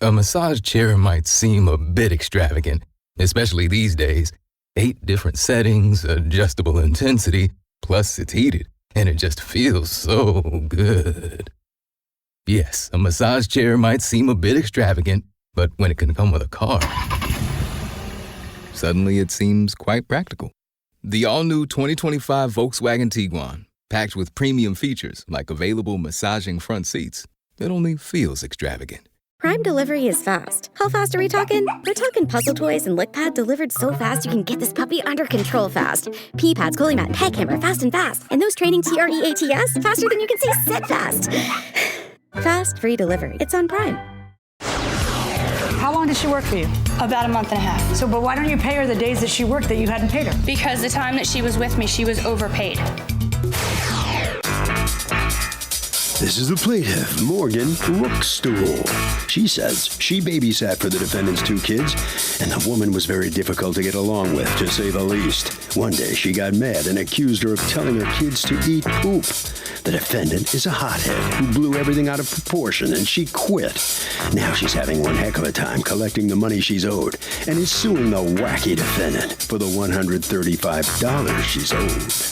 A massage chair might seem a bit extravagant, especially these days. 8 different settings, adjustable intensity, plus it's heated, and it just feels so good. Yes, a massage chair might seem a bit extravagant, but when it can come with a car, suddenly it seems quite practical. The all-new 2025 Volkswagen Tiguan, packed with premium features like available massaging front seats, it only feels extravagant. Prime delivery is fast. How fast are we talking? We're talking puzzle toys and lick-pad delivered so fast you can get this puppy under control fast. Pee-pads, cooling mat, peg hammer, fast and fast. And those training TREATS, faster than you can say sit fast. Fast, free delivery. It's on Prime. How long did she work for you? About a month and a half. So, but why don't you pay her the days that she worked that you hadn't paid her? Because the time that she was with me, she was overpaid. This is the plaintiff, Morgan Rookstool. She says she babysat for the defendant's 2 kids, and the woman was very difficult to get along with, to say the least. One day she got mad and accused her of telling her kids to eat poop. The defendant is a hothead who blew everything out of proportion, and she quit. Now she's having one heck of a time collecting the money she's owed, and is suing the wacky defendant for the $135 she's owed.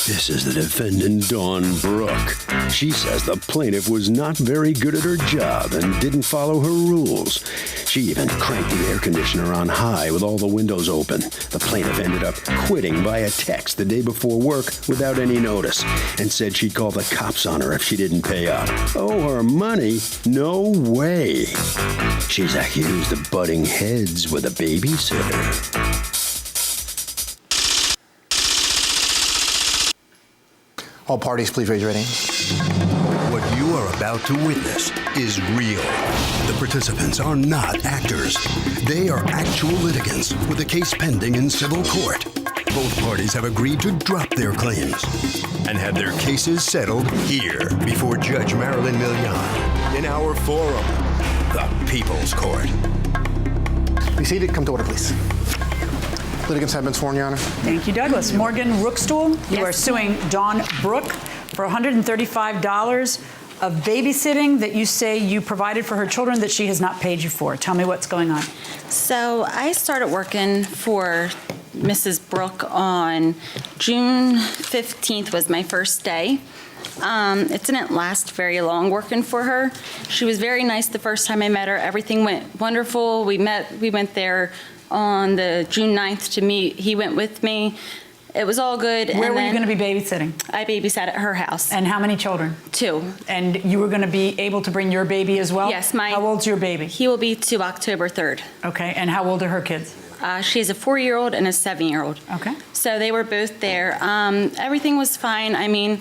This is the defendant, Dawn Brooke. She says the plaintiff was not very good at her job and didn't follow her rules. She even cranked the air conditioner on high with all the windows open. The plaintiff ended up quitting via text the day before work without any notice and said she'd call the cops on her if she didn't pay up. Oh, her money? No way. She's accused of butting heads with a babysitter. All parties, please raise your right hand. What you are about to witness is real. The participants are not actors. They are actual litigants with a case pending in civil court. Both parties have agreed to drop their claims and have their cases settled here before Judge Marilyn Millian in our forum, the People's Court. Be seated. Come to order, please. Litigants have been sworn, Your Honor. Thank you, Douglas. Morgan Rookstool, you are suing Dawn Brooke for $135 of babysitting that you say you provided for her children that she has not paid you for. Tell me what's going on. So I started working for Mrs. Brooke on June 15th was my first day. It didn't last very long working for her. She was very nice the first time I met her. Everything went wonderful. We went there on the June 9th to meet. He went with me. It was all good. Where were you going to be babysitting? I babysat at her house. And how many children? 2. And you were going to be able to bring your baby as well? Yes. How old's your baby? He will be 2 October 3rd. Okay. And how old are her kids? She has a 4-year-old and a 7-year-old. Okay. So they were both there. Everything was fine. I mean,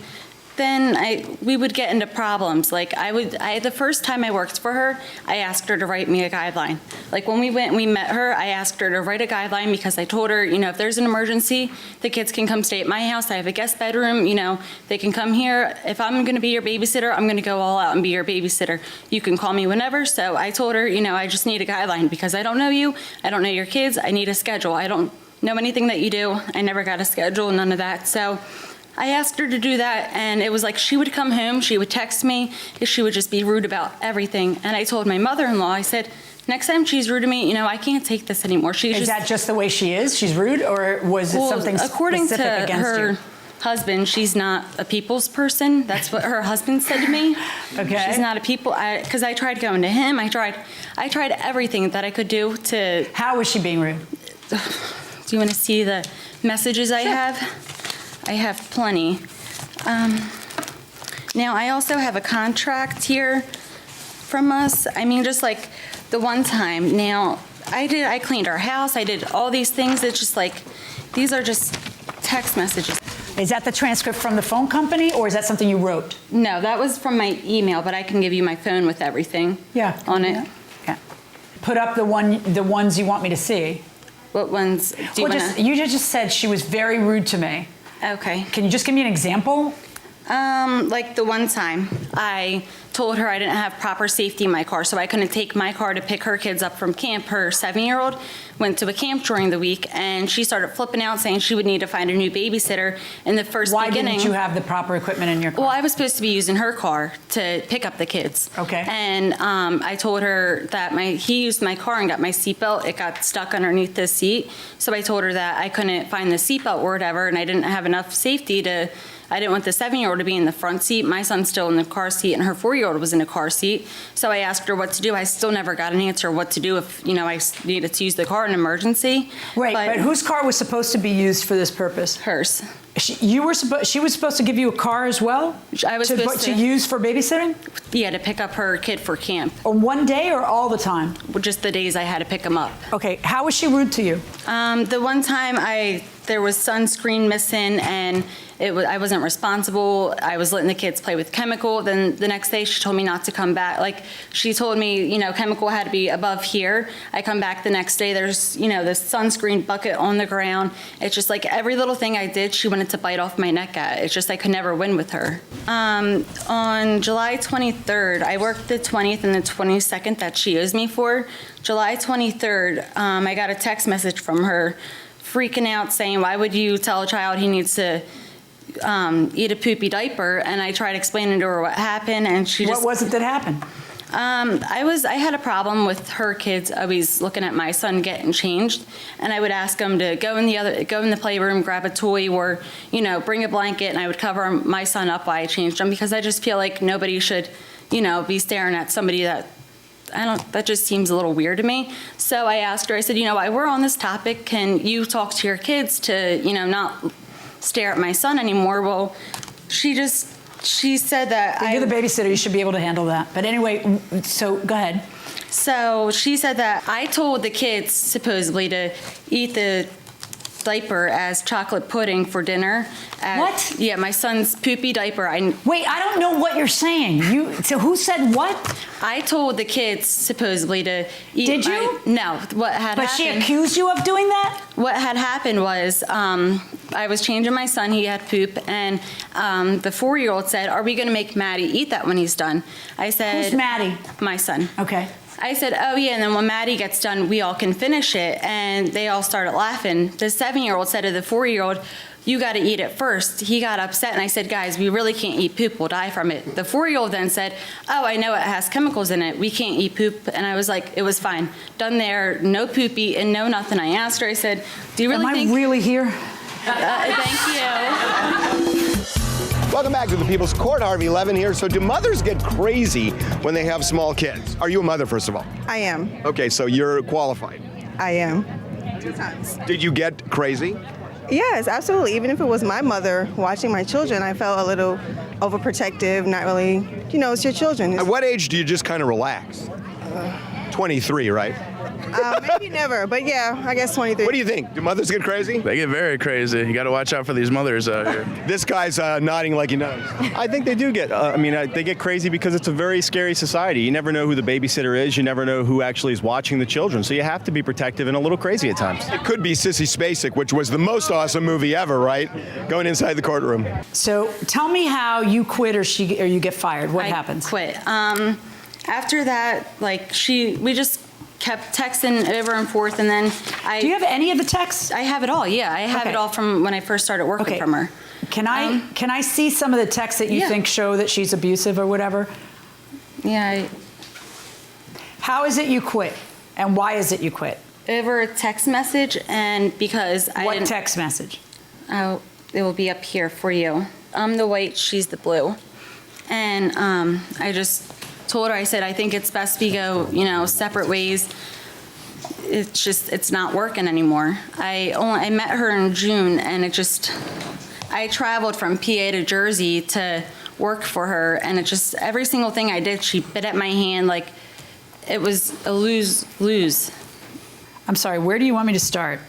then we would get into problems. Like the first time I worked for her, I asked her to write me a guideline. Like when we went and we met her, I asked her to write a guideline because I told her, if there's an emergency, the kids can come stay at my house. I have a guest bedroom, they can come here. If I'm gonna be your babysitter, I'm gonna go all out and be your babysitter. You can call me whenever. So I told her, I just need a guideline because I don't know you, I don't know your kids, I need a schedule. I don't know anything that you do. I never got a schedule, none of that. So I asked her to do that, and it was like she would come home, she would text me, she would just be rude about everything. And I told my mother-in-law, I said, next time she's rude to me, I can't take this anymore. Is that just the way she is? She's rude, or was it something according specific to against her you? husband, she's not a people's person. That's what her husband said to me. Okay. She's not a people, because I tried going to him. I tried everything that I could do to. How was she being rude? Do you want to see the messages I have? I have plenty. Now, I also have a contract here from us. I mean, just like the one time. Now, I cleaned our house. I did all these things. It's just like, these are just text messages. Is that the transcript from the phone company, or is that something you wrote? No, that was from my email, but I can give you my phone with everything on it. Yeah. Put up the ones you want me to see. What ones do you want to? You just said she was very rude to me. Okay. Can you just give me an example? Like the one time I told her I didn't have proper safety in my car, so I couldn't take my car to pick her kids up from camp. Her 7-year-old went to a camp during the week, and she started flipping out, saying she would need to find a new babysitter in the first beginning. Why didn't you have the proper equipment in your car? Well, I was supposed to be using her car to pick up the kids. Okay. And I told her that he used my car and got my seatbelt. It got stuck underneath the seat. So I told her that I couldn't find the seatbelt or whatever, and I didn't have enough safety to. I didn't want the 7-year-old to be in the front seat. My son's still in the car seat, and her 4-year-old was in a car seat. So I asked her what to do. I still never got an answer what to do if, I needed to use the car in an emergency. Right, but whose car was supposed to be used for this purpose? Hers. She was supposed to give you a car as well? I was supposed to use for babysitting? Yeah, to pick up her kid for camp. One day or all the time? Just the days I had to pick them up. Okay, how was she rude to you? The one time there was sunscreen missing, and I wasn't responsible. I was letting the kids play with chemical. Then the next day she told me not to come back. Like, she told me, chemical had to be above here. I come back the next day, there's, the sunscreen bucket on the ground. It's just like every little thing I did, she wanted to bite off my neck at. It's just I could never win with her. On July 23rd, I worked the 20th and the 22nd that she owes me for. July 23rd, I got a text message from her freaking out saying, why would you tell a child he needs to eat a poopy diaper? And I tried explaining to her what happened, and she just... What was it that happened? I had a problem with her kids always looking at my son getting changed, and I would ask him to go in the playroom, grab a toy, or bring a blanket, and I would cover my son up while I changed him, because I just feel like nobody should be staring at somebody that just seems a little weird to me. So I asked her, I said, while we're on this topic, can you talk to your kids to not stare at my son anymore? Well, she said that you're the babysitter, you should be able to handle that. But anyway, so go ahead. So she said that I told the kids supposedly to eat the diaper as chocolate pudding for dinner. What? Yeah, my son's poopy diaper. Wait, I don't know what you're saying. So who said what? I told the kids supposedly to eat. Did you? No. What had happened? But she accused you of doing that? What had happened was I was changing my son. He had poop, and the 4-year-old said, "Are we going to make Maddie eat that when he's done?" I said, "Who's Maddie?" My son. Okay. I said, "Oh yeah," and then when Maddie gets done, we all can finish it. And they all started laughing. The 7-year-old said to the 4-year-old, "You got to eat it first." He got upset, and I said, "Guys, we really can't eat poop. We'll die from it." The 4-year-old then said, "Oh, I know it has chemicals in it. We can't eat poop." And I was like, it was fine. Done there, no poop eating, no nothing. I asked her, I said, "Do you really think..." Am I really here? Thank you. Welcome back to the People's Court. Harvey Levin here. So do mothers get crazy when they have small kids? Are you a mother, first of all? I am. Okay, so you're qualified. I am. 2 times. Did you get crazy? Yes, absolutely. Even if it was my mother watching my children, I felt a little overprotective, not really, it's your children. At what age do you just kind of relax? 23, right? Maybe never, but yeah, I guess 23. What do you think? Do mothers get crazy? They get very crazy. You got to watch out for these mothers out here. This guy's nodding like he knows. I think they do get, they get crazy because it's a very scary society. You never know who the babysitter is. You never know who actually is watching the children. So you have to be protective and a little crazy at times. It could be Sissy Spacek, which was the most awesome movie ever, right? Going inside the courtroom. So tell me how you quit or you get fired. What happens? I quit. After that, we just kept texting over and forth, and then Do you have any of the texts? I have it all, yeah. I have it all from when I first started working from her. Can I see some of the texts that you think show that she's abusive or whatever? Yeah. How is it you quit? And why is it you quit? Over a text message, and because What text message? Oh, it will be up here for you. I'm the white, she's the blue. And I just told her, I said, I think it's best we go, separate ways. It's not working anymore. I met her in June, and I traveled from PA to Jersey to work for her, and every single thing I did, she bit at my hand like it was a lose-lose. I'm sorry, where do you want me to start?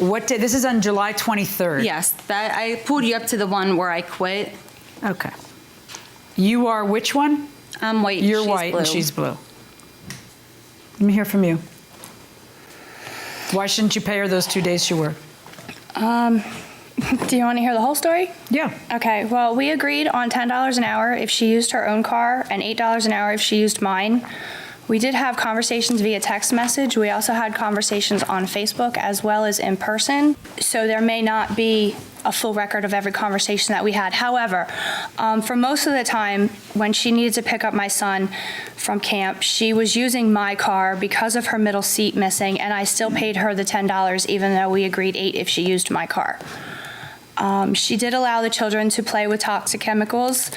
What day? This is on July 23rd. Yes, I pulled you up to the one where I quit. Okay. You are which one? I'm white. You're she's white blue. and she's blue. Let me hear from you. Why shouldn't you pay her those 2 days she worked? Do you want to hear the whole story? Yeah. Okay, well, we agreed on $10 an hour if she used her own car and $8 an hour if she used mine. We did have conversations via text message. We also had conversations on Facebook as well as in person. So there may not be a full record of every conversation that we had. However, for most of the time when she needed to pick up my son from camp, she was using my car because of her middle seat missing, and I still paid her the $10 even though we agreed $8 if she used my car. She did allow the children to play with toxic chemicals.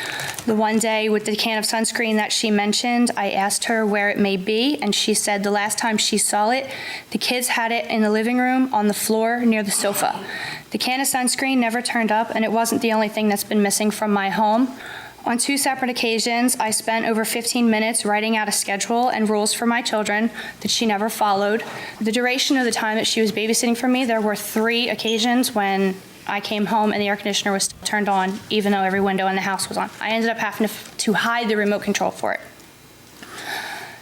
The one day with the can of sunscreen that she mentioned, I asked her where it may be, and she said the last time she saw it, the kids had it in the living room on the floor near the sofa. The can of sunscreen never turned up, and it wasn't the only thing that's been missing from my home. On 2 separate occasions, I spent over 15 minutes writing out a schedule and rules for my children that she never followed. The duration of the time that she was babysitting for me, there were 3 occasions when I came home and the air conditioner was turned on, even though every window in the house was on. I ended up having to hide the remote control for it.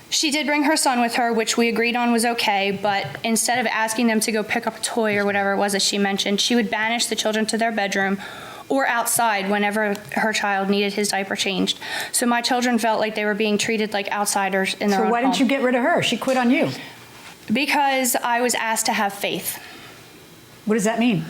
She did bring her son with her, which we agreed on was okay, but instead of asking them to go pick up a toy or whatever it was that she mentioned, she would banish the children to their bedroom or outside whenever her child needed his diaper changed. So my children felt like they were being treated like outsiders in their own home. So why didn't you get rid of her? She quit on you. Because I was asked to have faith. What does that mean?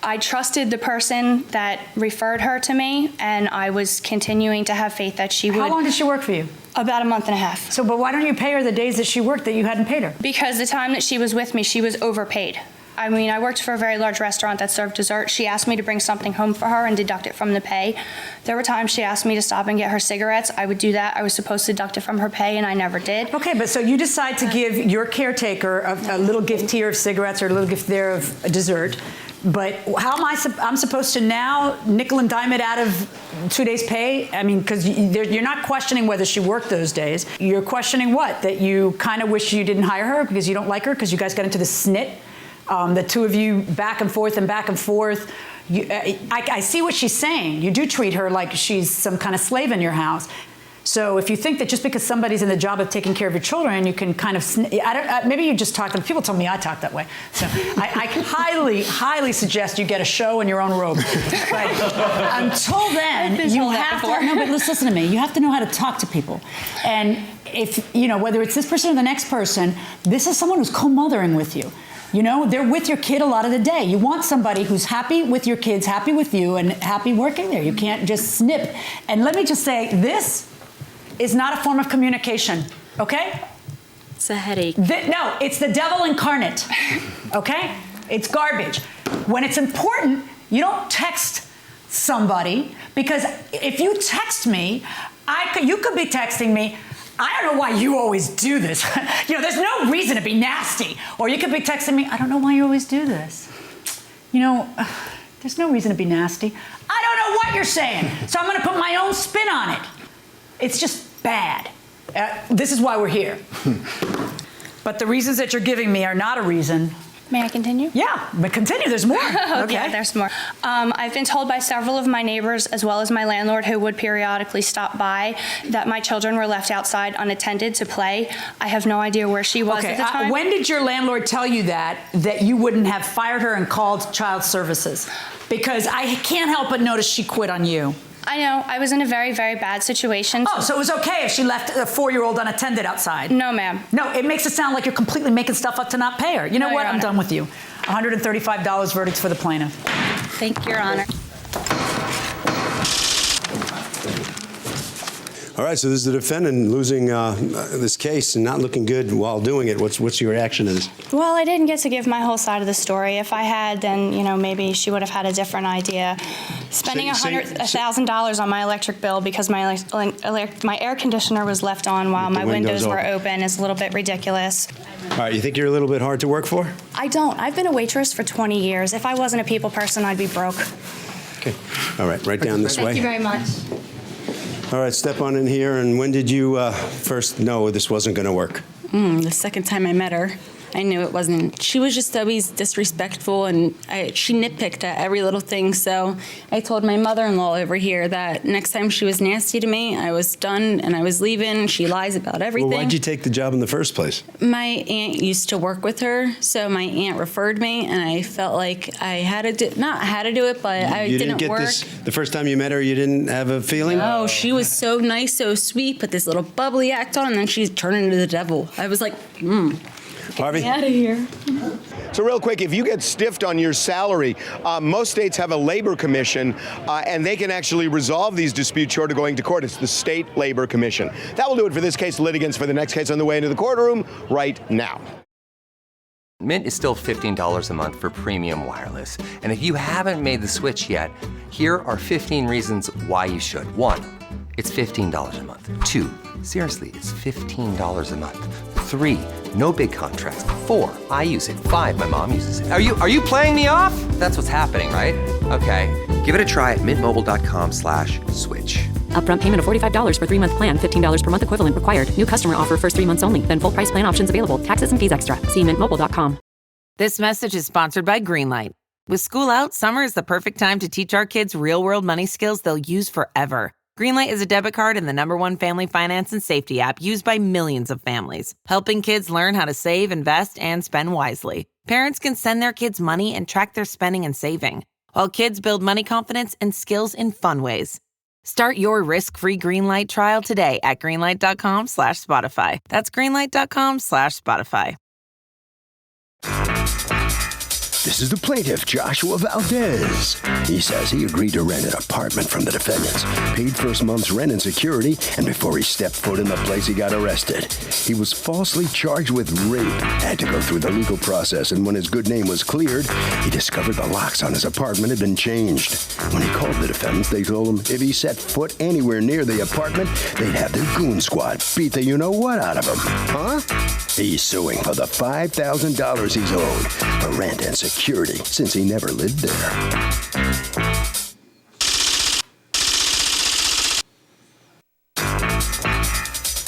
I trusted the person that referred her to me, and I was continuing to have faith that she would. How long did she work for you? About a month and a half. So, but why don't you pay her the days that she worked that you hadn't paid her? Because the time that she was with me, she was overpaid. I mean, I worked for a very large restaurant that served dessert. She asked me to bring something home for her and deduct it from the pay. There were times she asked me to stop and get her cigarettes. I would do that. I was supposed to deduct it from her pay, and I never did. Okay, but so you decide to give your caretaker a little gift here of cigarettes or a little gift there of dessert. But how am I'm supposed to now nickel and dime it out of 2 days' pay? I mean, because you're not questioning whether she worked those days. You're questioning what? That you kind of wish you didn't hire her because you don't like her because you guys got into the snit? The two of you back and forth and back and forth. I see what she's saying. You do treat her like she's some kind of slave in your house. So if you think that just because somebody's in the job of taking care of your children, you can kind of, maybe you just talk to them. People tell me I talk that way. So I highly, highly suggest you get a show in your own robe. But until then, you have to, no, but listen to me. You have to know how to talk to people. And if, you know, whether it's this person or the next person, this is someone who's co-mothering with you. You know, they're with your kid a lot of the day. You want somebody who's happy with your kids, happy with you, and happy working there. You can't just snip. And let me just say, this is not a form of communication, okay? It's a headache. No, it's the devil incarnate, okay? It's garbage. When it's important, you don't text somebody, because if you text me, you could be texting me, I don't know why you always do this. You know, there's no reason to be nasty. Or you could be texting me, I don't know why you always do this. You know, there's no reason to be nasty. I don't know what you're saying, so I'm gonna put my own spin on it. It's just bad. This is why we're here. But the reasons that you're giving me are not a reason. May I continue? Yeah, but continue, there's more. Okay. Yeah, there's more. I've been told by several of my neighbors, as well as my landlord, who would periodically stop by, that my children were left outside unattended to play. I have no idea where she was at the time. When did your landlord tell you that you wouldn't have fired her and called child services? Because I can't help but notice she quit on you. I know. I was in a very, very bad situation. Oh, so it was okay if she left a 4-year-old unattended outside? No, ma'am. No, it makes it sound like you're completely making stuff up to not pay her. You know what? I'm done with you. $135 verdicts for the plaintiff. Thank you, Your Honor. All right, so this is the defendant losing this case and not looking good while doing it. What's your reaction to this? Well, I didn't get to give my whole side of the story. If I had, then, you know, maybe she would have had a different idea. Spending $1,000 on my electric bill because my air conditioner was left on while my windows were open is a little bit ridiculous. All right, you think you're a little bit hard to work for? I don't. I've been a waitress for 20 years. If I wasn't a people person, I'd be broke. Okay. All right, right down this way. Thank you very much. All right, step on in here. And when did you first know this wasn't going to work? The second time I met her. I knew it wasn't. She was just always disrespectful, and she nitpicked at every little thing. So I told my mother-in-law over here that next time she was nasty to me, I was done and I was leaving. She lies about everything. Well, why'd you take the job in the first place? My aunt used to work with her, so my aunt referred me, and I felt like I had to do, not had to do it, but I didn't get work. This, the first time you met her, you didn't have a feeling? No, she was so nice, so sweet, put this little bubbly act on, and then she's turning into the devil. I was like, Harvey? get me out of here. So real quick, if you get stiffed on your salary, most states have a labor commission, and they can actually resolve these disputes short of going to court. It's the State Labor Commission. That will do it for this case. Litigants for the next case on the way into the courtroom right now. Mint is still $15 a month for premium wireless. And if you haven't made the switch yet, here are 15 reasons why you should. 1, it's $15 a month. 2, seriously, it's $15 a month. 3, no big contracts. 4, I use it. 5, my mom uses it. Are you playing me off? That's what's happening, right? Okay, give it a try at mintmobile.com/switch. Upfront payment of $45 for 3-month plan, $15 per month equivalent required. New customer offer first 3 months only. Then full price plan options available. Taxes and fees extra. See mintmobile.com. This message is sponsored by Greenlight. With school out, summer is the perfect time to teach our kids real-world money skills they'll use forever. Greenlight is a debit card and the #1 family finance and safety app used by millions of families, helping kids learn how to save, invest, and spend wisely. Parents can send their kids money and track their spending and saving, while kids build money confidence and skills in fun ways. Start your risk-free Greenlight trial today at greenlight.com/Spotify. That's greenlight.com/Spotify. This is the plaintiff, Joshua Valdez. He says he agreed to rent an apartment from the defendants, paid first month's rent and security, and before he stepped foot in the place, he got arrested. He was falsely charged with rape, had to go through the legal process, and when his good name was cleared, he discovered the locks on his apartment had been changed. When he called the defendants, they told him if he set foot anywhere near the apartment, they'd have their goon squad beat the you-know-what out of him. Huh? He's suing for the $5,000 he's owed for rent and security since he never lived there.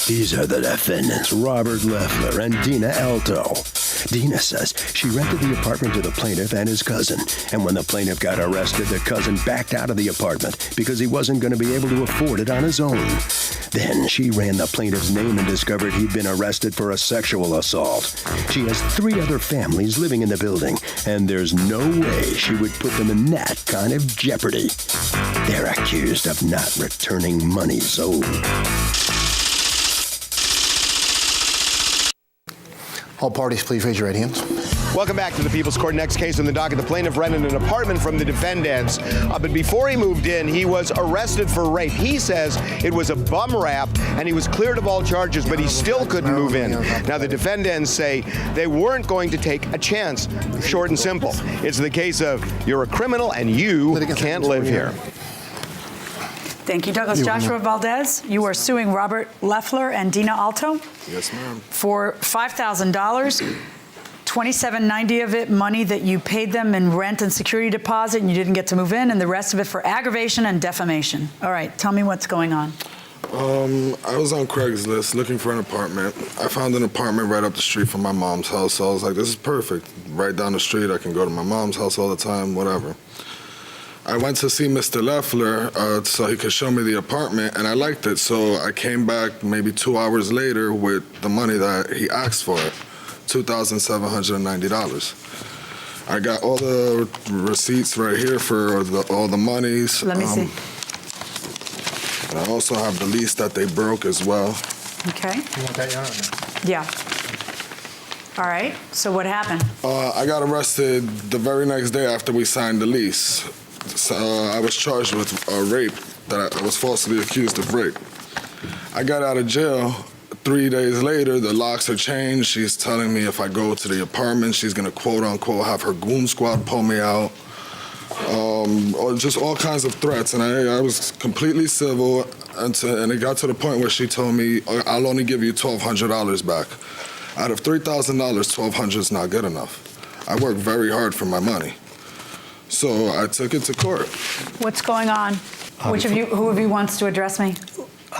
These are the defendants, Robert Leffler and Dina Alto. Dina says she rented the apartment to the plaintiff and his cousin, and when the plaintiff got arrested, the cousin backed out of the apartment because he wasn't going to be able to afford it on his own. Then she ran the plaintiff's name and discovered he'd been arrested for a sexual assault. She has 3 other families living in the building, and there's no way she would put them in that kind of jeopardy. They're accused of not returning monies owed. All parties, please raise your right hands. Welcome back to the People's Court. Next case on the docket, the plaintiff rented an apartment from the defendants. But before he moved in, he was arrested for rape. He says it was a bum rap, and he was cleared of all charges, but he still couldn't move in. Now, the defendants say they weren't going to take a chance. Short and simple. It's the case of you're a criminal and you can't live here. Thank you, Douglas. Joshua Valdez, you are suing Robert Leffler and Dina Alto. Yes, ma'am. For $5,000, $27.90 of it money that you paid them in rent and security deposit and you didn't get to move in, and the rest of it for aggravation and defamation. All right, tell me what's going on. I was on Craigslist looking for an apartment. I found an apartment right up the street from my mom's house, so I was like, this is perfect. Right down the street, I can go to my mom's house all the time, whatever. I went to see Mr. Leffler so he could show me the apartment, and I liked it. So I came back maybe 2 hours later with the money that he asked for, $2,790. I got all the receipts right here for all the monies. Let me see. And I also have the lease that they broke as well. Okay. You want that Yeah. All right. So what happened? I got arrested the very next day after we signed the lease. So, I was charged with rape, that I was falsely accused of rape. I got out of jail. 3 days later, the locks are changed. She's telling me if I go to the apartment, she's going to quote-unquote have her goon squad pull me out. Or just all kinds of threats. And I was completely civil, and it got to the point where she told me, I'll only give you $1,200 back. Out of $3,000, $1,200 is not good enough. I work very hard for my money. So I took it to court. What's going on? Who of you wants to address me?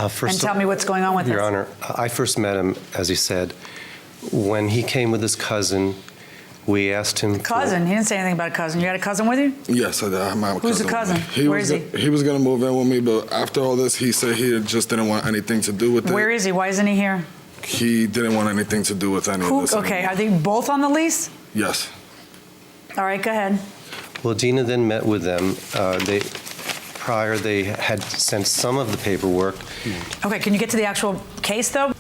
First and tell me what's going on with Your this. Honor, I first met him, as he said, when he came with his cousin, we asked him. Cousin? He didn't say anything about a cousin. You got a cousin with you? Yes, I did. I have my Who's the cousin? Where is he? He was going to move in with me, but after all this, he said he just didn't want anything to do with it. Where is he? Why isn't he here? He didn't want anything to do with any of this. Okay, are they both on the lease? Yes. All right, go ahead. Well, Dina then met with them. They had sent some of the paperwork. Okay, can you get to the actual case, though?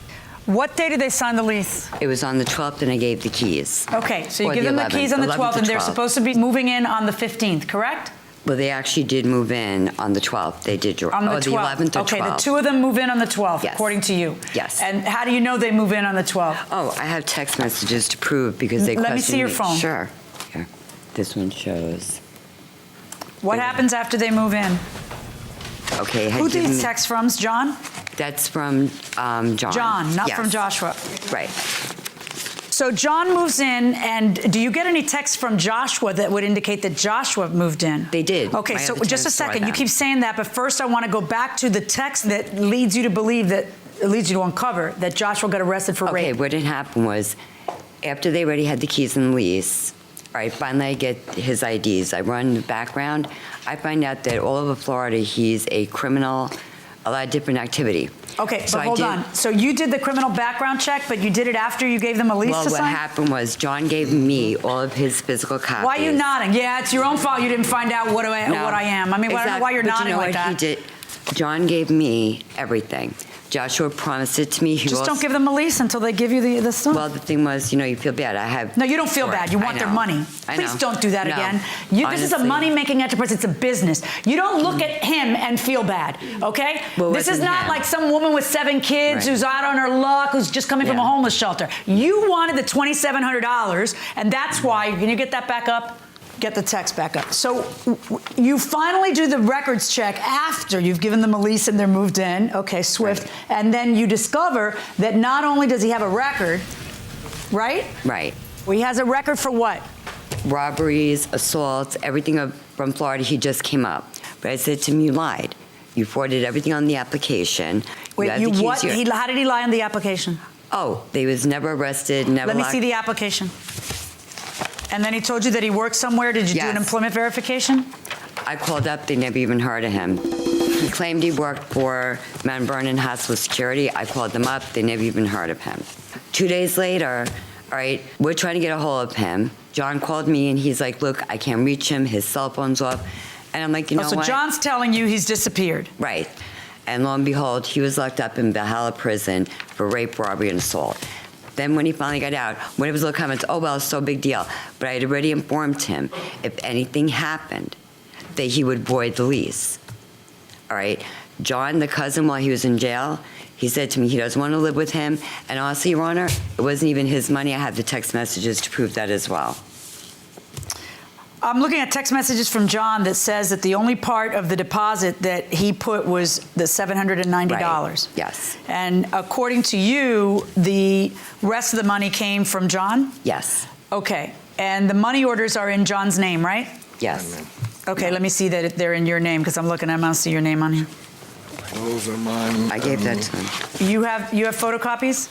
What day did they sign the lease? It was on the 12th, and I gave the keys. Okay, so you give them the keys on the 12th, and they're supposed to be moving in on the 15th, correct? Well, they actually did move in on the 12th. They did. On the 12th. The 11th or 12th. Okay, the two of them move in on the 12th, Yes. according to you. Yes. And how do you know they move in on the 12th? Oh, I have text messages to prove because they questioned me. Let me see your phone. Sure. Here. This one shows. What happens after they move in? Okay. Who these texts from? John? That's from John. John, not Yes. from Joshua. Right. So John moves in, and do you get any texts from Joshua that would indicate that Joshua moved in? They did. Okay, My so other just a tenants saw second. You them. keep saying that, but first I want to go back to the text that leads you to believe that, leads you to uncover that Joshua got arrested for rape. Okay, what had happened was after they already had the keys and the lease, all right, finally I get his IDs. I run the background. I find out that all over Florida he's a criminal, a lot of different activity. Okay, So but I hold did- on. So you did the criminal background check, but you did it after you gave them a lease Well, to what sign? happened was John gave me all of his physical copies. Why are you nodding? Yeah, it's your own fault you didn't find out what I am. I mean, I don't know why you're But nodding you know like what that. He did? John gave me everything. Joshua promised it to me. Just don't give them a lease until they give you the stuff. Well, the thing was, you feel bad. I have. No, you don't feel bad. You want their money. Please don't do that again. This is a Honestly. money-making enterprise. It's a business. You don't look at him and feel bad, okay? Well, This is wasn't not him. like some woman with 7 kids Right. who's out on her luck, who's just coming from a homeless shelter. You wanted the $2,700, and that's why. Can you get that back up? Get the text back up. So you finally do the records check after you've given them a lease and they're moved in. Okay, swift. Right. And then you discover that not only does he have a record, right? Right. Well, he has a record for what? Robberies, assaults, everything from Florida. He just came up. But I said to him, you lied. You forwarded everything on the application. Wait, have the keys what? here. How did he lie on the application? Oh, they was never arrested, never Let me locked. see the application. And then he told you that he worked somewhere. Did you do an Yes. employment verification? I called up, they never even heard of him. He claimed he worked for Mount Vernon Hospital Security. I called them up, they never even heard of him. 2 days later, all right, we're trying to get a hold of him. John called me and he's like, look, I can't reach him, his cell phone's off. And I'm like, you know so what? John's telling you he's disappeared. Right. And lo and behold, he was locked up in Valhalla prison for rape, robbery, and assault. Then when he finally got out, one of his little comments, oh, well, it's no big deal. But I had already informed him if anything happened, that he would void the lease. All right? John, the cousin, while he was in jail, he said to me he doesn't want to live with him. And honestly, Your Honor, it wasn't even his money. I have the text messages to prove that as well. I'm looking at text messages from John that says that the only part of the deposit that he put was the $790. Right. Yes. And according to you, the rest of the money came from John? Yes. Okay. And the money orders are in John's name, right? Yes. Okay, let me see that they're in your name because I'm looking. I don't see your name on here. Those are mine. I gave that to him. You have photocopies?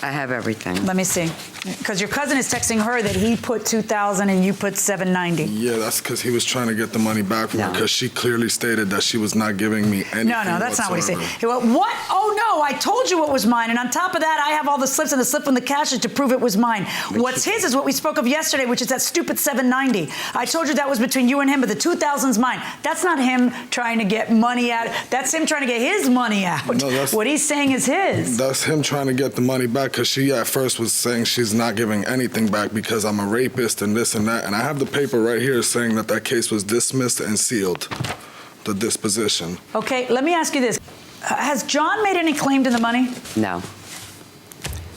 I have everything. Let me see. Because your cousin is texting her that he put $2,000 and you put $790. Yeah, that's because he was trying to get the money back from her because she clearly stated that she was not giving me anything. No, that's not what he said. whatsoever. He went, what? Oh, no, I told you it was mine. And on top of that, I have all the slips and the slip from the cashier to prove it was mine. What's his is what we spoke of yesterday, which is that stupid $790. I told you that was between you and him, but the $2,000's mine. That's not him trying to get money out. That's him trying to get his money out. No, what he's saying is his. That's him trying to get the money back because she at first was saying she's not giving anything back because I'm a rapist and this and that. And I have the paper right here saying that that case was dismissed and sealed, the disposition. Okay, let me ask you this. Has John made any claim to the money? No.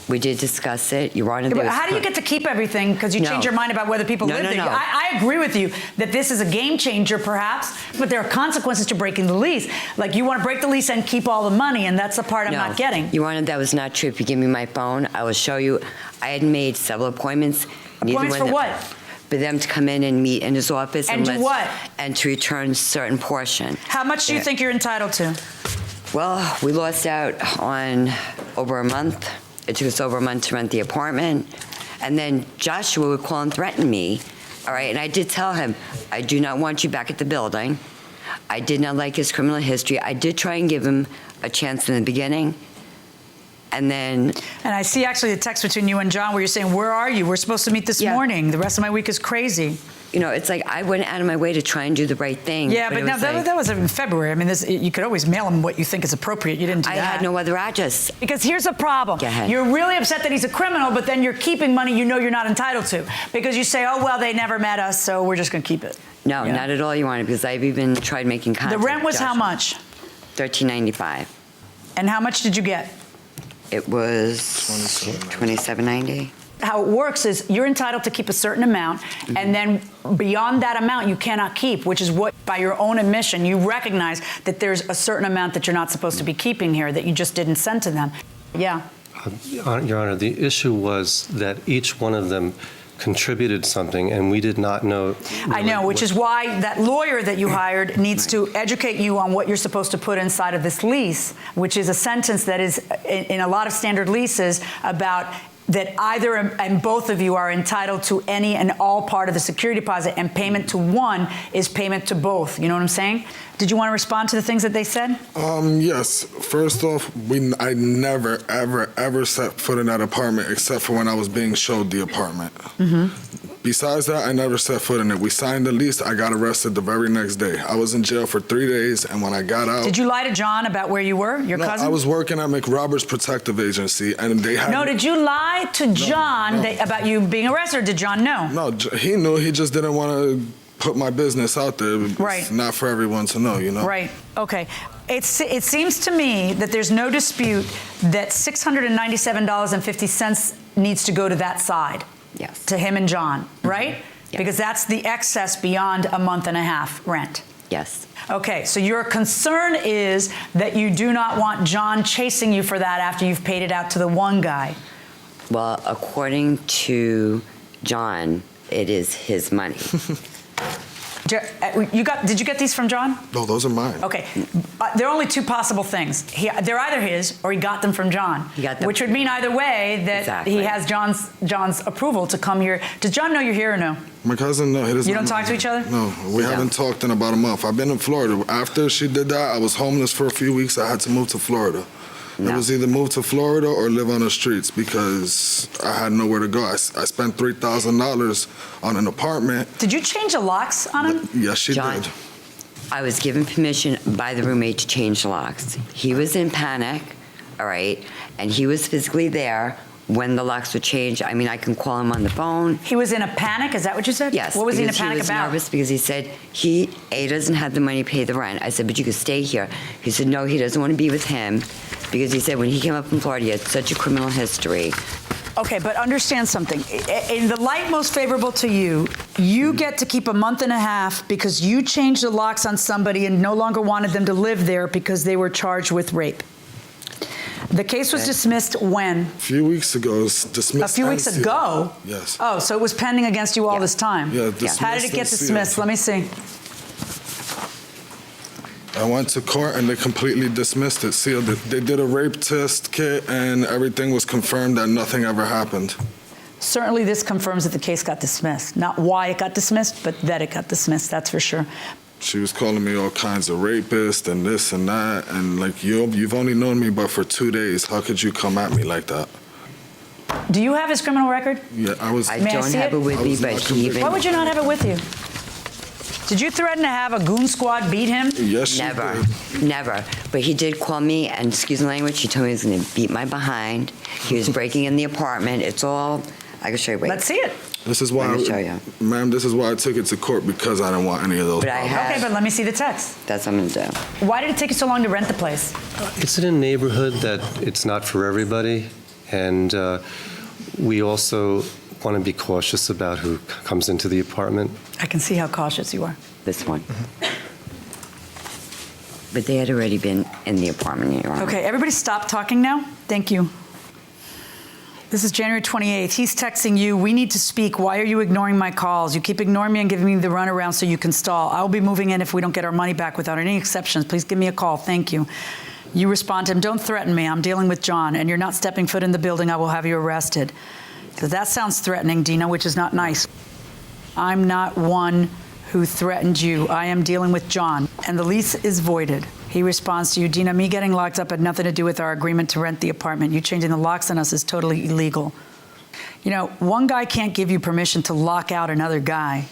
We did discuss it. Your Honor, But how do you get to keep everything? Because you change your mind about whether people live there. No. I agree with you that this is a game changer, perhaps, but there are consequences to breaking the lease. Like you want to break the lease and keep all the money, and that's the part I'm not getting. Your Honor, that was not true. If you give me my phone, I will show you. I had made several appointments. Appointments for what? For them to come in and meet in his office. And do what? And to return a certain portion. How much do you think you're entitled to? Well, we lost out on over a month. It took us over a month to rent the apartment. And then Joshua would call and threaten me, all right? And I did tell him, I do not want you back at the building. I did not like his criminal history. I did try and give him a chance in the beginning. And then... And I see actually the text between you and John where you're saying, where are you? We're supposed to meet this morning. The rest of my week is crazy. You know, it's like I went out of my way to try and do the right thing. Yeah, but now that was in February. I mean, you could always mail him what you think is appropriate. You didn't do that. I had no other address. Because here's the problem. Go ahead. You're really upset that he's a criminal, but then you're keeping money you know you're not entitled to. Because you say, oh, well, they never met us, so we're just going to keep it. No, not at all, Your Honor, because I've even tried making contact. The rent was how much? $13.95. And how much did you get? It was $27.90. How it works is you're entitled to keep a certain amount, and then beyond that amount you cannot keep, which is what, by your own admission, you recognize that there's a certain amount that you're not supposed to be keeping here that you just didn't send to them. Yeah. Your Honor, the issue was that each one of them contributed something, and we did not know. I know, which is why that lawyer that you hired needs to educate you on what you're supposed to put inside of this lease, which is a sentence that is in a lot of standard leases about that either and both of you are entitled to any and all part of the security deposit, and payment to one is payment to both. You know what I'm saying? Did you want to respond to the things that they said? Yes. First off, I never, ever set foot in that apartment except for when I was being showed the apartment. Besides that, I never set foot in it. We signed the lease. I got arrested the very next day. I was in jail for 3 days, and when I got out... Did you lie to John about where you were, your cousin? I was working at McRoberts Protective Agency, and they had... No, did you lie to John about you being arrested, or did John know? No, he knew. He just didn't want to put my business out there. Right. It's not for everyone to know, you know? Right. Okay. It seems to me that there's no dispute that $697.50 needs to go to that side. Yes. To him and John, right? Yes. Because that's the excess beyond a month and a half rent. Yes. Okay, so your concern is that you do not want John chasing you for that after you've paid it out to the one guy. Well, according to John, it is his money. Did you get these from John? No, those are mine. Okay. There are only two possible things. They're either his or he got them from John. He got them. Which would mean either way that he has John's approval to come here. Does John know you're here or no? My cousin, no, he doesn't. You don't talk to each other? No, we haven't talked in about a month. I've been in Florida. After she did that, I was homeless for a few weeks. I had to move to Florida. It was either move to Florida or live on the streets because I had nowhere to go. I spent $3,000 on an apartment. Did you change the locks on him? Yes, she did. I was given permission by the roommate to change the locks. He was in panic, all right, and he was physically there when the locks would change. I mean, I can call him on the phone. He was in a panic? Is that what you said? Yes. What was he in a panic about? He was nervous because he said he doesn't have the money to pay the rent. I said, but you could stay here. He said, no, he doesn't want to be with him because he said when he came up from Florida, he had such a criminal history. Okay, but understand something. In the light most favorable to you, you get to keep a month and a half because you changed the locks on somebody and no longer wanted them to live there because they were charged with rape. The case was dismissed when? A few weeks ago. It was dismissed. A few weeks ago? Yes. Oh, so it was pending against you all this time? Yeah, dismissed. How did it get dismissed? Let me see. I went to court and they completely dismissed it, sealed it. They did a rape test kit and everything was confirmed that nothing ever happened. Certainly this confirms that the case got dismissed. Not why it got dismissed, but that it got dismissed, that's for sure. She was calling me all kinds of rapist and this and that, and like, you've only known me but for 2 days. How could you come at me like that? Do you have his criminal record? Yeah, I don't have it with me, but he even... Why would you not have it with you? Did you threaten to have a goon squad beat him? Yes, she did. Never. But he did call me, and excuse the language, he told me he was going to beat my behind. He was breaking in the apartment. It's all... I can show you. Wait. Let's see it. This is why, ma'am, this is why I took it to court, because I didn't want any of those. Okay, but let me see the text. That's what I'm going to do. Why did it take you so long to rent the place? It's in a neighborhood that it's not for everybody, and we also want to be cautious about who comes into the apartment. I can see how cautious you are. This one. But they had already been in the apartment. Okay, everybody stop talking now. Thank you. This is January 28th. He's texting you, we need to speak. Why are you ignoring my calls? You keep ignoring me and giving me the runaround so you can stall. I will be moving in if we don't get our money back without any exceptions. Please give me a call. Thank you. You respond to him, don't threaten me. I'm dealing with John, and you're not stepping foot in the building. I will have you arrested. So that sounds threatening, Dina, which is not nice. I'm not one who threatened you. I am dealing with John, and the lease is voided. He responds to you, Dina, me getting locked up had nothing to do with our agreement to rent the apartment. You changing the locks on us is totally illegal. You know, one guy can't give you permission to lock out another guy.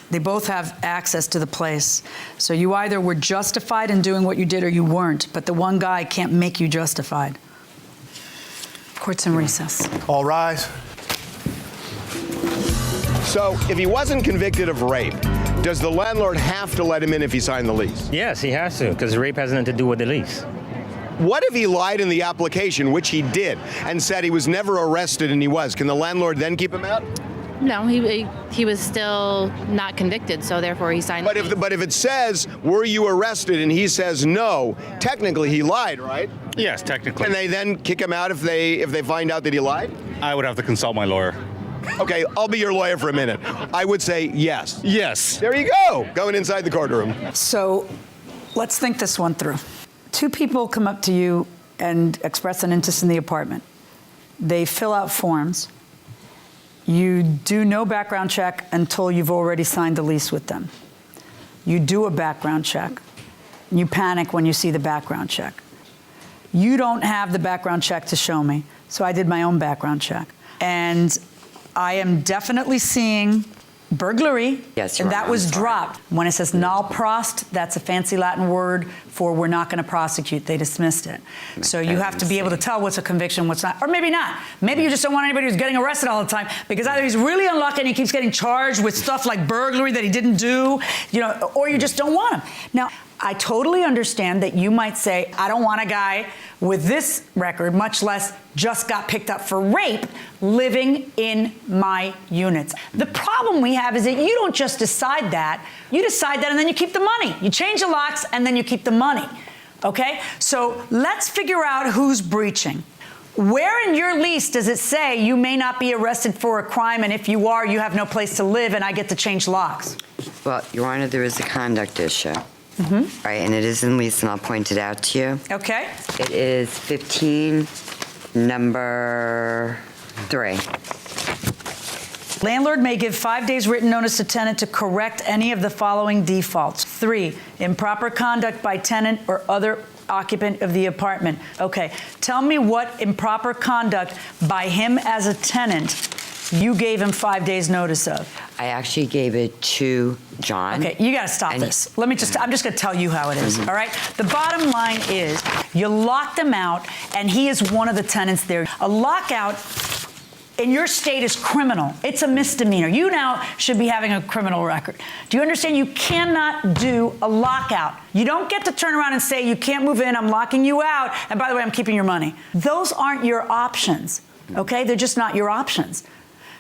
They both have access to the place. So you either were justified in doing what you did or you weren't, but the one guy can't make you justified. Court's in recess. All rise. So if he wasn't convicted of rape, does the landlord have to let him in if he signed the lease? Yes, he has to, because rape has nothing to do with the lease. What if he lied in the application, which he did, and said he was never arrested and he was? Can the landlord then keep him out? No, he was still not convicted, so therefore he signed. But if it says, were you arrested, and he says no, technically he lied, right? Yes, technically. Can they then kick him out if they find out that he lied? I would have to consult my lawyer. Okay, I'll be your lawyer for a minute. I would say yes. Yes. There you go, going inside the courtroom. So let's think this one through. Two people come up to you and express an interest in the apartment. They fill out forms. You do no background check until you've already signed the lease with them. You do a background check. You panic when you see the background check. You don't have the background check to show me, so I did my own background check. And I am definitely seeing burglary, yes, and that was dropped. When it says null prost, that's a fancy Latin word for we're not going to prosecute. They dismissed it. So you have to be able to tell what's a conviction, what's not. Or maybe not. Maybe you just don't want anybody who's getting arrested all the time, because either he's really unlucky and he keeps getting charged with stuff like burglary that he didn't do, or you just don't want him. Now, I totally understand that you might say, I don't want a guy with this record, much less just got picked up for rape, living in my units. The problem we have is that you don't just decide that. You decide that and then you keep the money. You change the locks and then you keep the money, okay? So let's figure out who's breaching. Where in your lease does it say you may not be arrested for a crime, and if you are, you have no place to live and I get to change locks? Well, Your Honor, there is a conduct issue. Mm-hmm. Right, and it is in lease, and I'll point it out to you. Okay. It is 15, number 3. Landlord may give 5 days written notice to tenant to correct any of the following defaults. 3, improper conduct by tenant or other occupant of the apartment. Okay, tell me what improper conduct by him as a tenant you gave him 5 days notice of. I actually gave it to John. Okay, you got to stop this. I'm just going to tell you how it is, all right? The bottom line is you locked him out, and he is one of the tenants there. A lockout in your state is criminal. It's a misdemeanor. You now should be having a criminal record. Do you understand? You cannot do a lockout. You don't get to turn around and say, you can't move in, I'm locking you out, and by the way, I'm keeping your money. Those aren't your options, okay? They're just not your options.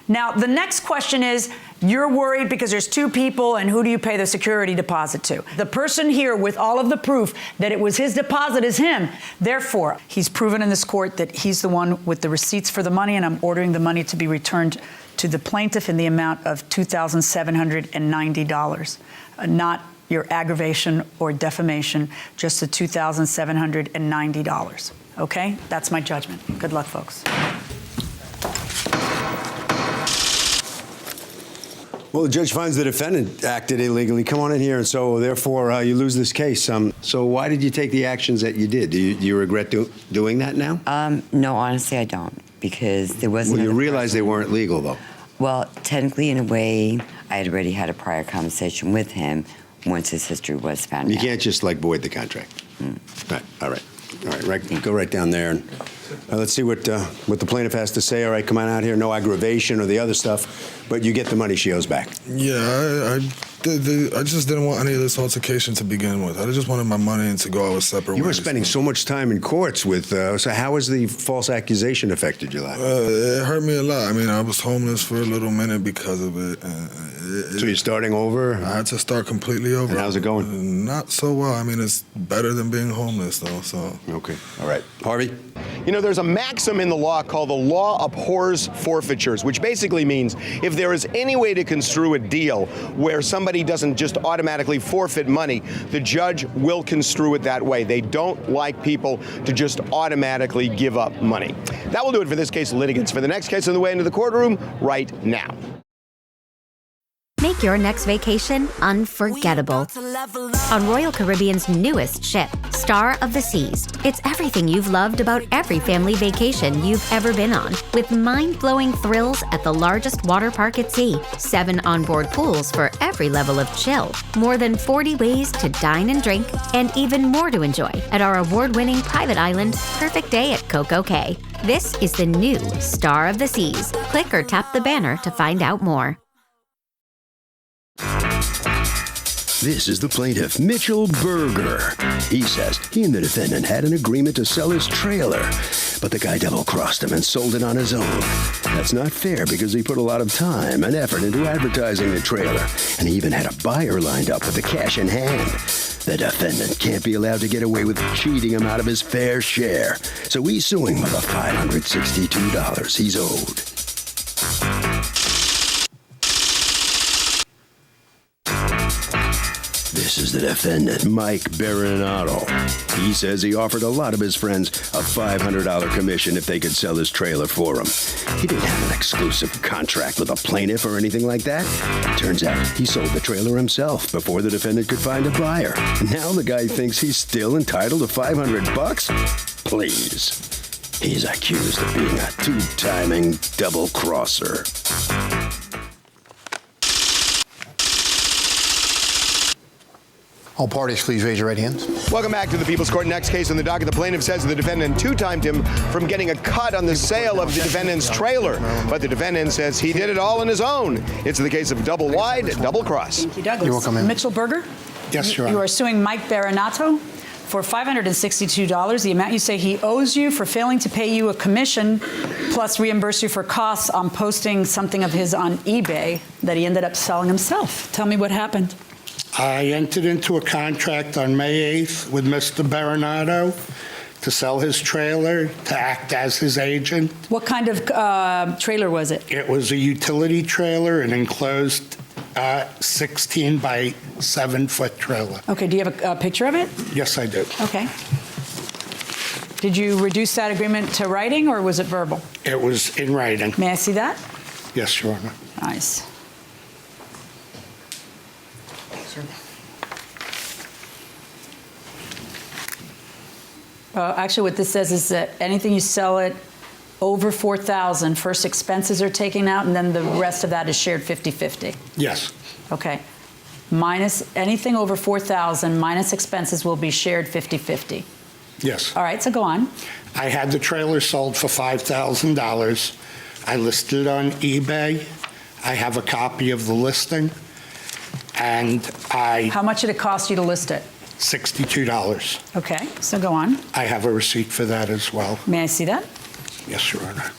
Now, the next question is, you're worried because there's 2 people, and who do you pay the security deposit to? The person here with all of the proof that it was his deposit is him. Therefore, he's proven in this court that he's the one with the receipts for the money, and I'm ordering the money to be returned to the plaintiff in the amount of $2,790, not your aggravation or defamation, just the $2,790. Okay? That's my judgment. Good luck, folks. Well, the judge finds the defendant acted illegally. Come on in here, and so therefore you lose this case. So why did you take the actions that you did? Do you regret doing that now? No, honestly, I don't, because there wasn't. Well, you realize they weren't legal, though. Well, technically, in a way, I had already had a prior conversation with him once his history was found out. You can't just void the contract. All right. Go right down there, and let's see what the plaintiff has to say. All right, come on out here. No aggravation or the other stuff, but you get the money she owes back. Yeah, I just didn't want any of this altercation to begin with. I just wanted my money and to go our separate ways. You were spending so much time in courts with. So how has the false accusation affected your life? It hurt me a lot. I mean, I was homeless for a little minute because of it. So you're starting over? I had to start completely over. And how's it going? Not so well. I mean, it's better than being homeless, though. So. Okay. All right. Harvey? You know, there's a maxim in the law called the law abhors forfeitures, which basically means if there is any way to construe a deal where somebody doesn't just automatically forfeit money, the judge will construe it that way. They don't like people to just automatically give up money. That will do it for this case of litigants. For the next case on the way into the courtroom, right now. Make your next vacation unforgettable on Royal Caribbean's newest ship, Star of the Seas. It's everything you've loved about every family vacation you've ever been on, with mind-blowing thrills at the largest water park at sea, 7 onboard pools for every level of chill, more than 40 ways to dine and drink, and even more to enjoy at our award-winning private island, Perfect Day at Coco Cay. This is the new Star of the Seas. Click or tap the banner to find out more. This is the plaintiff, Mitchell Berger. He says he and the defendant had an agreement to sell his trailer, but the guy double-crossed him and sold it on his own. That's not fair because he put a lot of time and effort into advertising the trailer, and he even had a buyer lined up with the cash in hand. The defendant can't be allowed to get away with cheating him out of his fair share, so he's suing for the $562 he's owed. This is the defendant, Mike Baronato. He says he offered a lot of his friends a $500 commission if they could sell his trailer for him. He didn't have an exclusive contract with a plaintiff or anything like that. Turns out he sold the trailer himself before the defendant could find a buyer. Now the guy thinks he's still entitled to $500? Please. He's accused of being a two-timing double-crosser. All parties, please raise your right hands. Welcome back to the People's Court. Next case on the docket, the plaintiff says the defendant two-timed him from getting a cut on the sale of the defendant's trailer. But the defendant says he did it all on his own. It's the case of double wide, double cross. Thank you, Douglas. You're welcome, ma'am. Mitchell Berger? Yes, Your Honor. You are suing Mike Baronato for $562, the amount you say he owes you for failing to pay you a commission plus reimburse you for costs on posting something of his on eBay that he ended up selling himself. Tell me what happened. I entered into a contract on May 8th with Mr. Baronato to sell his trailer, to act as his agent. What kind of trailer was it? It was a utility trailer, an enclosed 16 by 7 foot trailer. Okay, do you have a picture of it? Yes, I do. Okay. Did you reduce that agreement to writing or was it verbal? It was in writing. May I see that? Yes, Your Honor. Nice. Actually, what this says is that anything you sell it over $4,000, first expenses are taken out, and then the rest of that is shared 50-50. Yes. Okay. Minus anything over $4,000 minus expenses will be shared 50-50. Yes. All right, so go on. I had the trailer sold for $5,000. I listed it on eBay. I have a copy of the listing. And How much did it cost you to list it? $62. Okay, so go on. I have a receipt for that as well. May I see that? Yes, Your Honor.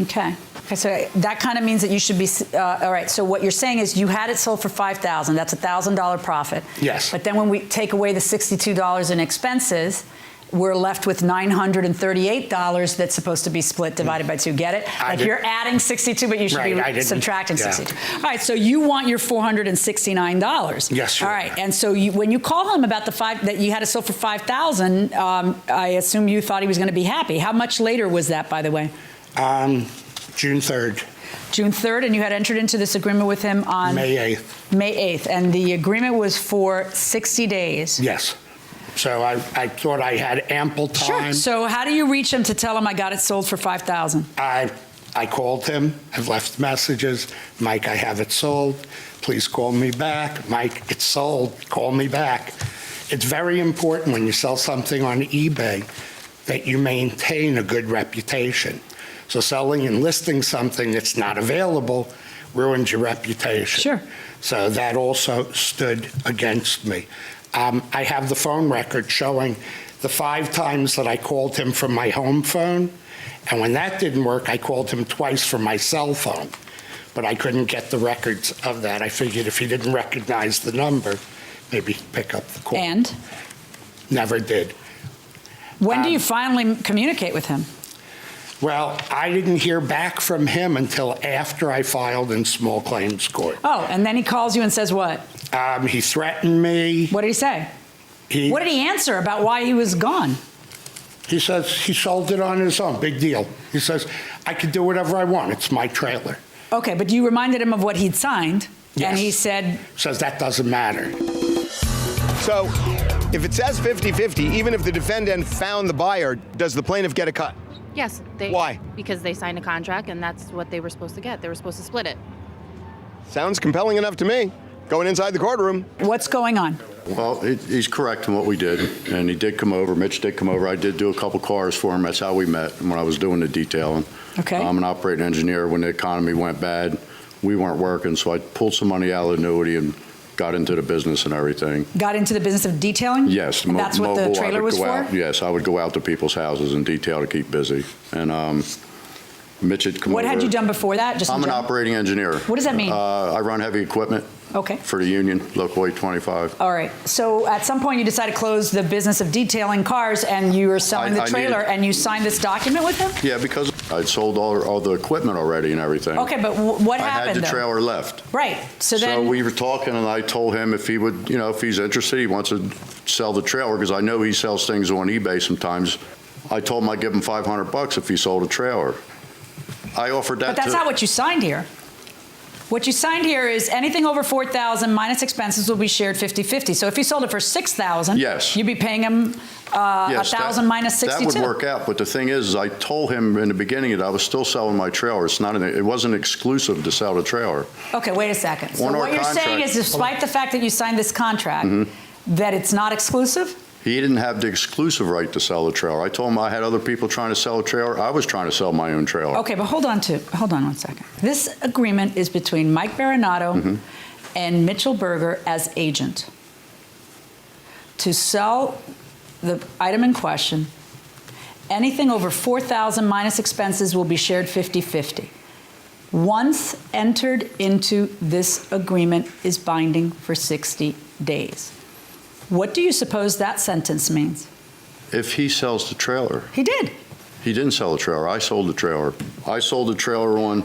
Okay. Okay, so that kind of means that you should be, all right, so what you're saying is you had it sold for $5,000, that's a $1,000 profit. Yes. But then when we take away the $62 in expenses, we're left with $938 that's supposed to be split, divided by 2. Get it? Like you're adding 62, but you should be subtracting 62. All right, so you want your $469. Yes, Your All right, and so when you call him about the that you had it sold for $5,000, I assume you thought he was going to be happy. How much later was that, by the way? June 3rd. June 3rd, and you had entered into this agreement with him on May 8th. May 8th, and the agreement was for 60 days. Yes. So I thought I had ample time. Sure. So how do you reach him to tell him I got it sold for $5,000? I called him. I've left messages. Mike, I have it sold. Please call me back. Mike, it's sold. Call me back. It's very important when you sell something on eBay that you maintain a good reputation. So selling and listing something that's not available ruins your reputation. Sure. So that also stood against me. I have the phone record showing the 5 times that I called him from my home phone, and when that didn't work, I called him twice from my cell phone, but I couldn't get the records of that. I figured if he didn't recognize the number, maybe pick up the call. And? Never did. When do you finally communicate with him? Well, I didn't hear back from him until after I filed in small claims court. Oh, and then he calls you and says what? He threatened me. What did he say? What did he answer about why he was gone? He says he sold it on his own. Big deal. He says, I can do whatever I want. It's my trailer. Okay, but you reminded him of what he'd signed, Yes. and he said... Says that doesn't matter. So if it says 50-50, even if the defendant found the buyer, does the plaintiff get a cut? Yes. Why? Because they signed a contract, and that's what they were supposed to get. They were supposed to split it. Sounds compelling enough to me. Going inside the courtroom. What's going on? Well, he's correct in what we did, and he did come over. Mitch did come over. I did do a couple cars for him. That's how we met when I was doing the detailing. Okay. I'm an operating engineer. When the economy went bad, we weren't working, so I pulled some money out of the annuity and got into the business and everything. Got into the business of detailing? Yes. And that's what the mobile, trailer was for? Yes, I would go out to people's houses and detail to keep busy. And Mitch had come over. What had you done before that? Just I'm an operating engineer. What does that mean? I run heavy equipment. Okay. For the union, Local 825. All right. So at some point you decided to close the business of detailing cars, and you were selling the trailer, and you signed this document with him? Yeah, because I'd sold all the equipment already and everything. Okay, but what happened? I had the though? trailer left. Right. So then we were talking, and I told him if he would, if he's interested, he wants to sell the trailer, because I know he sells things on eBay sometimes. I told him I'd give him $500 if he sold a trailer. I offered that. But that's not what you signed here. What you signed here is anything over $4,000 minus expenses will be shared 50-50. So if you sold it for $6,000, yes, you'd be paying him $1,000 minus 62. That would work out. But the thing is, I told him in the beginning that I was still selling my trailer. It wasn't exclusive to sell the trailer. Okay, wait a second. So On our what you're saying contract- is, despite the fact that you signed this contract, that it's not exclusive? He didn't have the exclusive right to sell the trailer. I told him I had other people trying to sell a trailer. I was trying to sell my own trailer. Okay, but hold on one second. This agreement is between Mike Baranato and Mitchell Berger as agent to sell the item in question. Anything over $4,000 minus expenses will be shared 50-50. Once entered into this agreement is binding for 60 days. What do you suppose that sentence means? If he sells the trailer. He did. He didn't sell the trailer. I sold the trailer. I sold the trailer on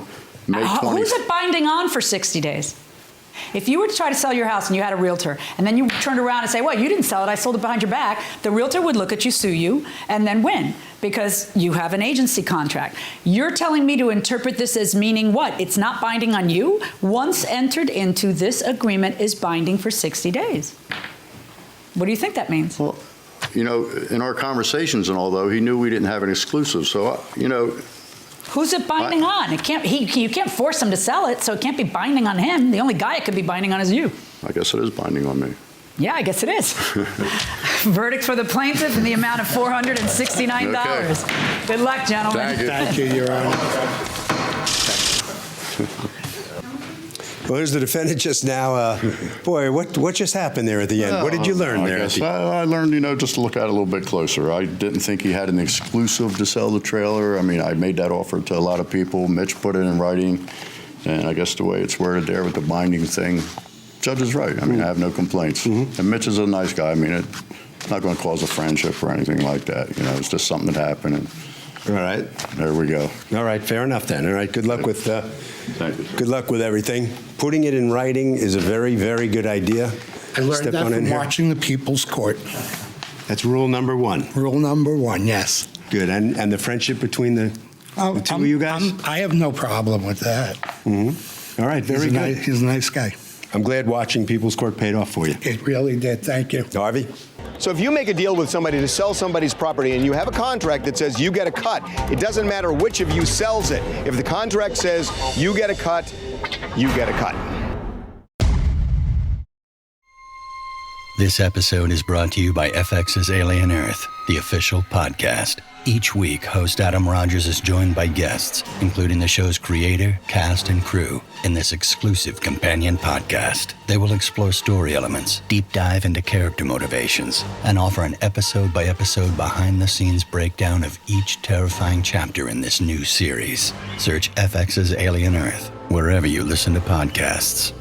May 20th. Who's it binding on for 60 days? If you were to try to sell your house and you had a realtor, and then you turned around and say, well, you didn't sell it, I sold it behind your back, the realtor would look at you, sue you, and then win, because you have an agency contract. You're telling me to interpret this as meaning what? It's not binding on you? Once entered into this agreement is binding for 60 days. What do you think that means? Well, in our conversations and all, though, he knew we didn't have an exclusive. So, Who's it binding on? It can't. You can't force him to sell it, so it can't be binding on him. The only guy it could be binding on is you. I guess it is binding on me. Yeah, I guess it is. Verdict for the plaintiff in the amount of $469. Okay. Good luck, gentlemen. Thank you, Your Honor. Well, there's the defendant just now. Boy, what just happened there at the end? What did you learn there? I learned, just to look at it a little bit closer. I didn't think he had an exclusive to sell the trailer. I mean, I made that offer to a lot of people. Mitch put it in writing, and I guess the way it's worded there with the binding thing, judge is right. I mean, I have no complaints. And Mitch is a nice guy. I mean, it's not going to cause a friendship or anything like that. It's just something that happened. And all right. There we go. All right, fair enough then. All right, good luck with Thank you. good luck with everything. Putting it in writing is a very, very good idea. I learned Step that on in from here. watching the People's Court. That's rule number one. Rule number one, yes. Good. And the friendship between the two of you guys? I have no problem with that. All right, very good. He's a nice guy. I'm glad watching People's Court paid off for you. It really did. Thank you. Harvey? So if you make a deal with somebody to sell somebody's property and you have a contract that says you get a cut, it doesn't matter which of you sells it. If the contract says you get a cut, you get a cut. This episode is brought to you by FX's Alien Earth, the official podcast. Each week, host Adam Rogers is joined by guests, including the show's creator, cast, and crew, in this exclusive companion podcast. They will explore story elements, deep dive into character motivations, and offer an episode-by-episode behind-the-scenes breakdown of each terrifying chapter in this new series. Search FX's Alien Earth wherever you listen to podcasts.